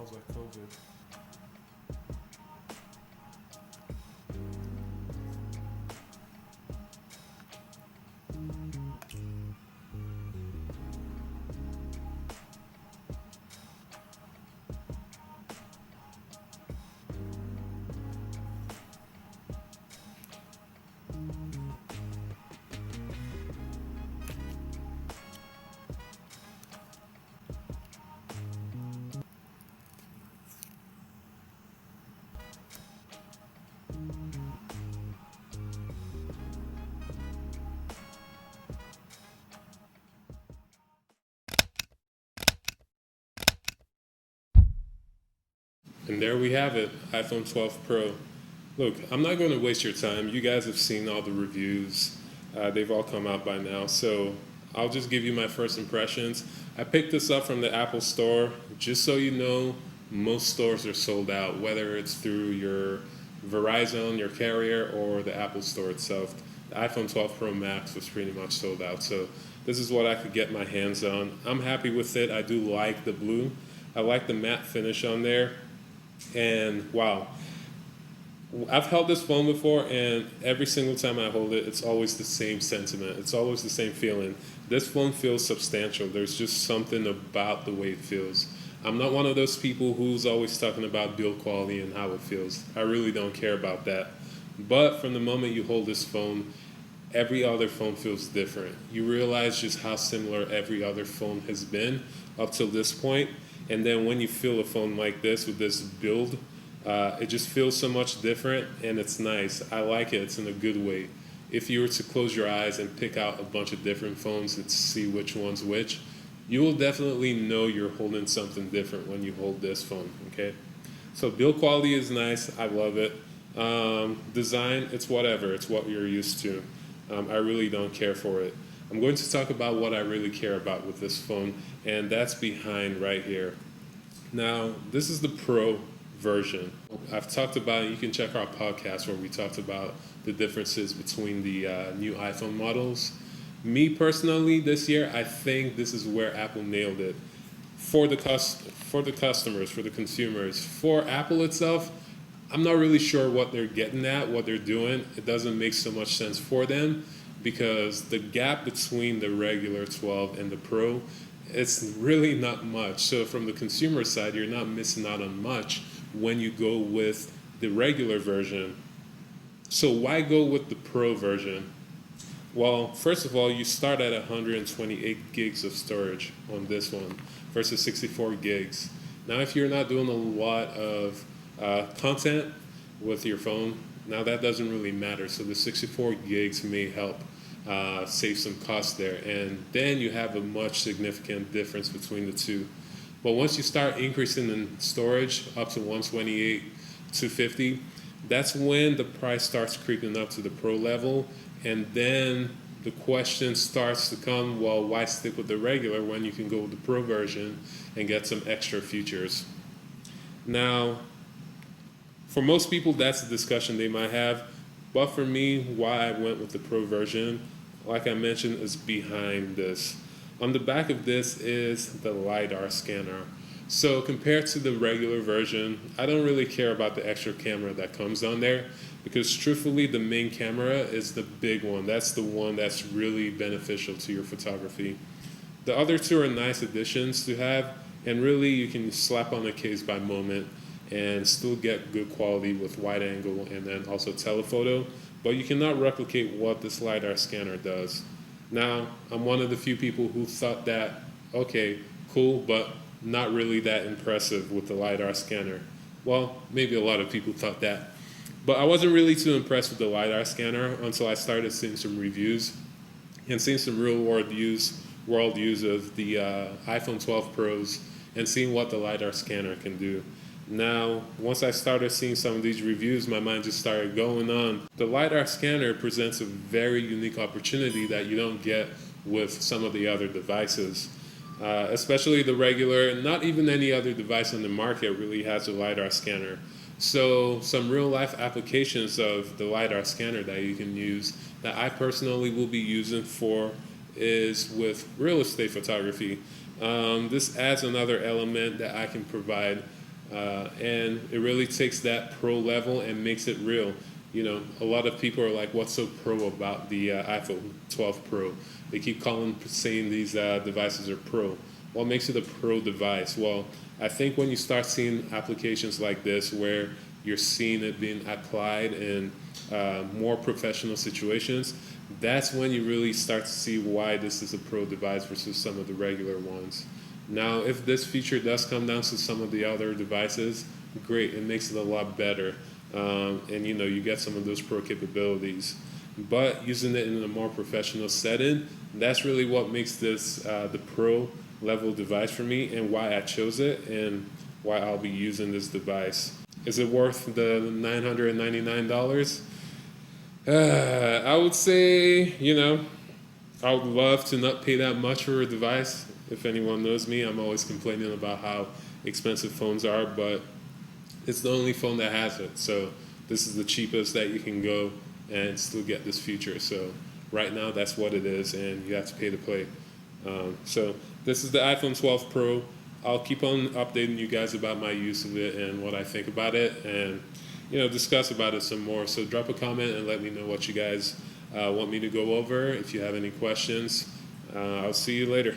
smells like COVID. And there we have it, iPhone 12 Pro. Look, I'm not going to waste your time. You guys have seen all the reviews. They've all come out by now. So I'll just give you my first impressions. I picked this up from the Apple Store. Just so you know, most stores are sold out, whether it's through your Verizon, your carrier, or the Apple Store itself. The iPhone 12 Pro Max was pretty much sold out. So this is what I could get my hands on. I'm happy with it. I do like the blue. I like the matte finish on there. And wow, I've held this phone before, and every single time I hold it, it's always the same sentiment. It's always the same feeling. This phone feels substantial. There's just something about the way it feels. I'm not one of those people who's always talking about build quality and how it feels. I really don't care about that. But from the moment you hold this phone, every other phone feels different. You realize just how similar every other phone has been up till this point. And then when you feel a phone like this with this build, it just feels so much different, and it's nice. I like it. It's in a good way. If you were to close your eyes and pick out a bunch of different phones and see which one's which, you will definitely know you're holding something different when you hold this phone, okay? So build quality is nice. I love it. Design, it's whatever. It's what you're used to. I really don't care for it. I'm going to talk about what I really care about with this phone, and that's behind right here. Now, this is the Pro version. I've talked about, you can check our podcast where we talked about the differences between the new iPhone models. Me personally, this year, I think this is where Apple nailed it. For the customers, for the consumers, for Apple itself, I'm not really sure what they're getting at, what they're doing. It doesn't make so much sense for them because the gap between the regular 12 and the Pro, it's really not much. So from the consumer side, you're not missing out on much when you go with the regular version. So why go with the Pro version? Well, first of all, you start at 128 gigs of storage on this one versus 64 gigs. Now, if you're not doing a lot of content with your phone, now that doesn't really matter. So the 64 gigs may help save some cost there. And then you have a much significant difference between the two. But once you start increasing in storage up to 128, 250, that's when the price starts creeping up to the Pro level. And then the question starts to come, well, why stick with the regular when you can go with the Pro version and get some extra features? Now, for most people, that's a discussion they might have. But for me, why I went with the Pro version, like I mentioned, is behind this. On the back of this is the LiDAR scanner. So compared to the regular version, I don't really care about the extra camera that comes on there because truthfully, the main camera is the big one. That's the one that's really beneficial to your photography. The other two are nice additions to have, and really you can slap on a case by moment and still get good quality with wide angle and then also telephoto, but you cannot replicate what this LiDAR scanner does. Now, I'm one of the few people who thought that, okay, cool, but not really that impressive with the LiDAR scanner. Well, maybe a lot of people thought that. But I wasn't really too impressed with the LiDAR scanner until I started seeing some reviews and seeing some real-world use of the iPhone 12 Pros and seeing what the LiDAR scanner can do. Now, once I started seeing some of these reviews, my mind just started going on. The LiDAR scanner presents a very unique opportunity that you don't get with some of the other devices. Especially the regular, not even any other device on the market really has a LiDAR scanner. So some real life applications of the LiDAR scanner that you can use that I personally will be using for is with real estate photography. This adds another element that I can provide And it really takes that pro level and makes it real. A lot of people are like, "What's so pro about the iPhone 12 Pro?" They keep saying these devices are pro. What makes it a pro device? Well, I think when you start seeing applications like this, where you're seeing it being applied in more professional situations, that's when you really start to see why this is a pro device versus some of the regular ones. Now, if this feature does come down to some of the other devices, great, it makes it a lot better. And you get some of those pro capabilities. But using it in a more professional setting, that's really what makes this the pro level device for me, and why I chose it, and why I'll be using this device. Is it worth the $999? I would say, I would love to not pay that much for a device. If anyone knows me, I'm always complaining about how expensive phones are, but it's the only phone that has it. So this is the cheapest that you can go and still get this feature. So right now, that's what it is, and you have to pay to play. So this is the iPhone 12 Pro. I'll keep on updating you guys about my use of it and what I think about it, and discuss about it some more. So drop a comment and let me know what you guys want me to go over. If you have any questions, I'll see you later.